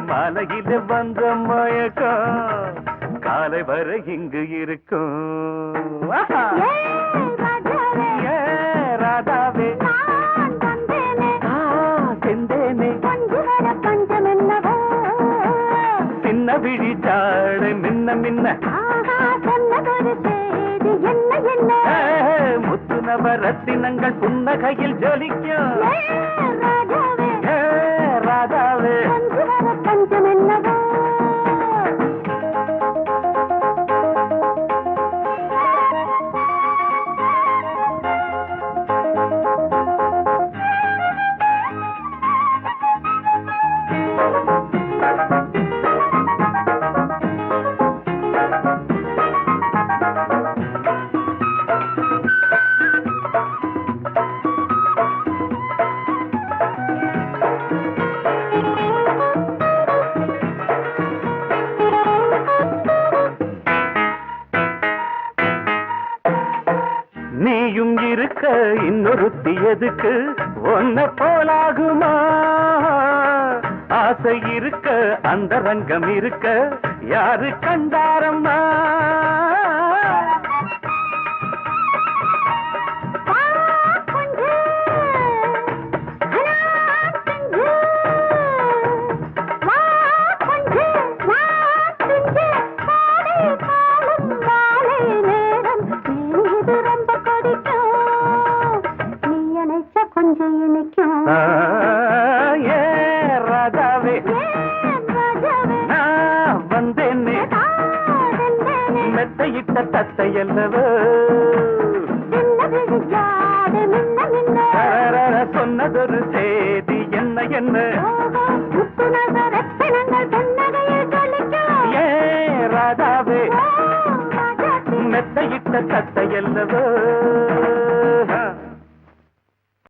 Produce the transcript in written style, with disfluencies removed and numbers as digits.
மாலையில வந்த மயக்கம் காலை வரை இங்கு இருக்கும். ராதாவே செந்தேனே சின்ன விழிச்சாடு மின்ன மின்ன முத்து நவரத்தினங்கள் புன்னகையில் ஜொலிக்கும். ராதாவே பஞ்சம் என்னவோ நீயும் இருக்க இன்னொருத்தி எதுக்கு ஒன்ன போலாகுமா? ஆசை இருக்க அந்த ரங்கம் இருக்க யாரு கண்டாரம்மா? ராதாவே நான் வந்தேனே மெத்தையிட்ட தத்தை அல்லவோ சொன்னதொரு செய்தி என்ன என்ன ஏ ராதாவே மெத்தையிட்ட தத்தை அல்லவோ